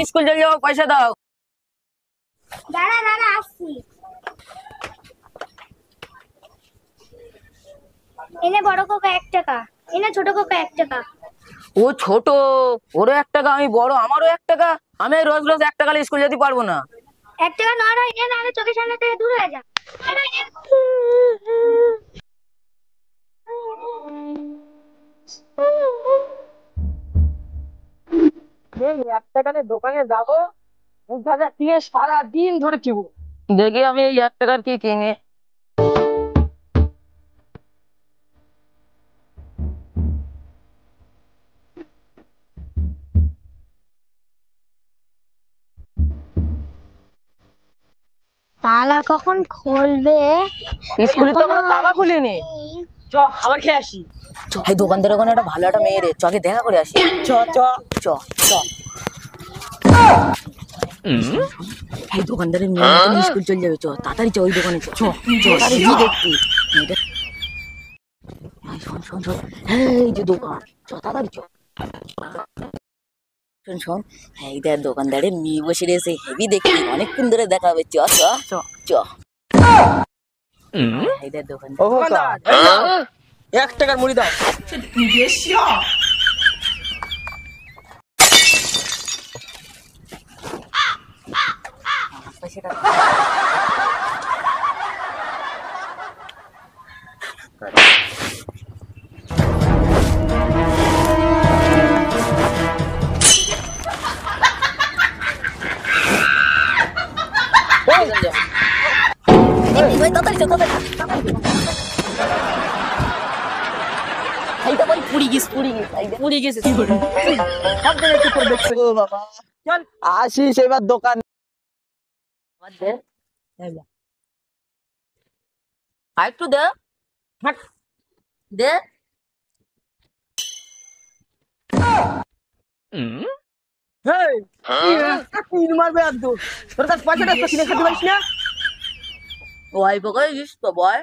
School চলে যাবো, পয়সা দাও। দাঁড়া দাঁড়া আসছি। এনে বড় কাকা 1 টাকা, এনে ছোট কাকা 1 টাকা। ও ছোট, ওরও 1 টাকা, আমি বড়, আমারও 1 টাকা। আমি রোজ রোজ 1 টাকা স্কুল যেতে পারবো না। 1 টাকা নয় এনে, নাহলে চোখের সামনে থেকে দূর হয়ে যা। এই 1 টাকা দোকানে যাবো, দিয়ে সারাদিন ধরে কিনবো। দেখি আমি এই 1 টাকার কি কিনে। তালা কখন খুলবে? স্কুলে তো এখনো তালা খুলিনি। চ আবার খেয়ে আসি। এই দোকানদার ওখানে একটা ভালো একটা মেয়ে রে, চকে দেখা করে আসি। চ চ চ চ। এই দোকানদারের মেয়ে স্কুল চলে যাবে, চ তাড়াতাড়ি চ ওই দোকানে চ। তাড়াতাড়ি দেখতি শোন শোন শোন, এই যে দোকান, চ তাড়াতাড়ি চ। শোন শোন, এই দেখ দোকানদারের মেয়ে বসে রয়েছে, হেভি দেখতি, অনেকক্ষণ ধরে দেখা হবে। চ চ চ। এই দেখ দোকানদার। 1 টাকার মুড়ি দাও। আসিস এবার দোকান। আরেকটু দে, দে। মারবে একদম, তোর কাছে পয়সাটা কিনে খেতে পারিস না? ওই বকাইছিস তো বয়।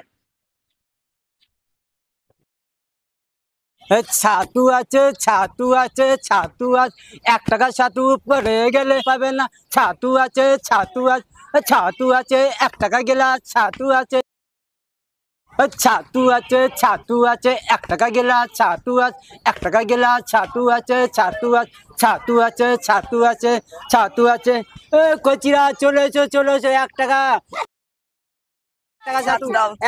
ছাতু আছে, ছাতু আছে, ছাতু আছে, 1 টাকা ছাতু পরে গেলে পাবে না। ছাতু আছে, ছাতু আছে, ছাতু আছে, 1 টাকা গেলাস। ছাতু আছে, ছাতু আছে, ছাতু আছে, 1 টাকা গেলাস। ছাতু আছে, 1 টাকা গেলাস। ছাতু আছে, ছাতু আছে, ছাতু আছে, ছাতু আছে, ছাতু আছে। কচিরা চলে এসো, চলে এসো, 1 টাকা।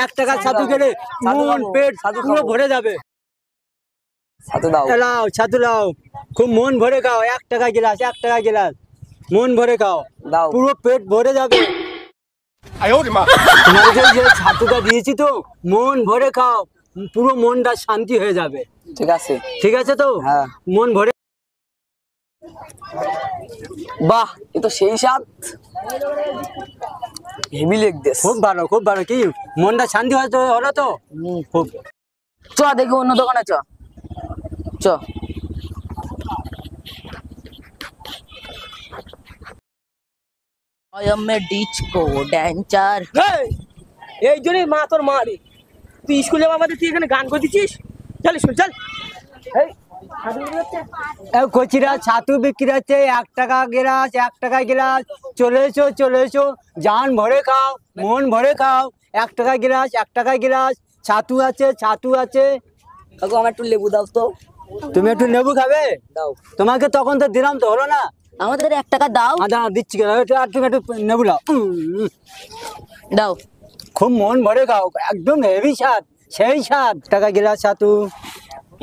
1 টাকা ছাতু গেলে মন পেট পুরো ভরে যাবে। ছাতু দাও, লাও ছাতু লাও, খুব মন ভরে খাও। 1 টাকা গিলাস, 1 টাকা গিলাস, মন ভরে খাও, দাও। পুরো পেট ভরে যাবে। তোমাকে যে ছাতুটা দিয়েছি তো, মন ভরে খাও, পুরো মনটা শান্তি হয়ে যাবে। ঠিক আছে, ঠিক আছে তো? হ্যাঁ। মন ভরে। বাহ, এ তো সেই স্বাদ, হেভি লেগদেস। খুব ভালো, খুব ভালো। কি মনটা শান্তি হয়তো হলো তো? খুব। চ দেখি অন্য দোকানে চ চ। ডিচকো ড্যান্সার। এই জন্যই মা তোর মা রে, তুই স্কুলে বাবাতে তুই এখানে গান করতেছিস? চল স্কুল চল। কচিরা ছাতু বিক্রি হচ্ছে, 1 টাকা গিলাস, 1 টাকা গিলাস। চলে এসো, চলে এসো, জান ভরে খাও, মন ভরে খাও। 1 টাকা গিলাস, 1 টাকা গিলাস। ছাতু আছে, ছাতু আছে। কাকু আমার একটু লেবু দাও তো। তুমি একটু লেবু খাবে? দাও। তোমাকে তখন তো দিলাম, তো হলো না? আমাদের 1 টাকা দাও। আদা দিচ্ছি, আর তুমি একটু লেবু লাও। দাও। খুব মন ভরে খাও, একদম হেভি স্বাদ, সেই স্বাদ। টাকা গিলাস ছাতু,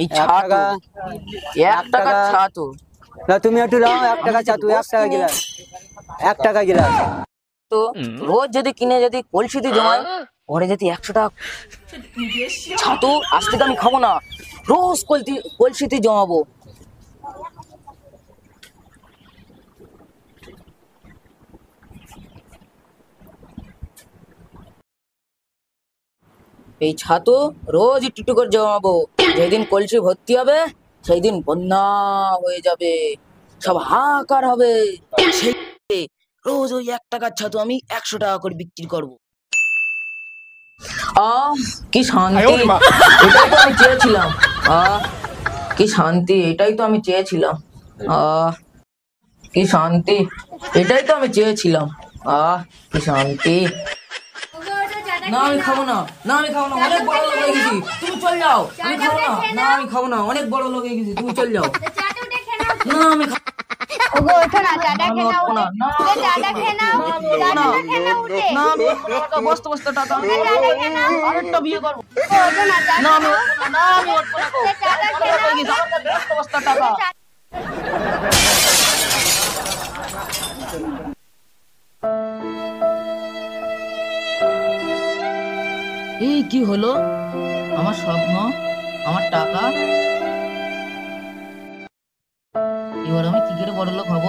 এই 1 টাকা। 1 টাকা ছাতু। না তুমি একটু লাও, 1 টাকা ছাতু, 1 টাকা গিলাস, 1 টাকা গিলাস। তো রোজ যদি কিনে যদি কলসিতে জমাই, পরে যদি 100 টাকা ছাতু আজ থেকে আমি খাবো না, রোজ কলসিতে জমাবো। এই ছাতু রোজ একটু করে জমাবো, যেদিন কলসি ভর্তি হবে সেই দিন বন্যা হয়ে যাবে, সব হাহাকার হবে। সেই রোজ ওই 1 টাকার ছাতু আমি 100 টাকা করে বিক্রি করবো। কি শান্তি, এটাই তো আমি চেয়েছিলাম। কি শান্তি, এটাই তো আমি চেয়েছিলাম। কি শান্তি, এটাই তো আমি চেয়েছিলাম। কি শান্তি। না আমি খাবো না, না আমি খাবো না, অনেক বড় লোক হয়ে গেছি, তুমি চল যাও। আমি খাবো না, না আমি খাবো না, অনেক বড় লোক হয়ে গেছি, তুমি চল যাও। না আমি ওগো ওঠো না, চাটা খেয়ে নাও। না, না, চাটা খেয়ে নাও, চাটা খেয়ে নাও উঠে। না আমি টাকা, বস্তা বস্তা টাকা, আরেকটা বিয়ে করবো। ওঠো না, না আমি উঠবো না, না আমি উঠবো না গো। চাটা খেয়ে নাও। বস্তা বস্তা টাকা। এই কি হলো, আমার স্বপ্ন, আমার টাকা, এবার আমি কি করে বড়লোক হব?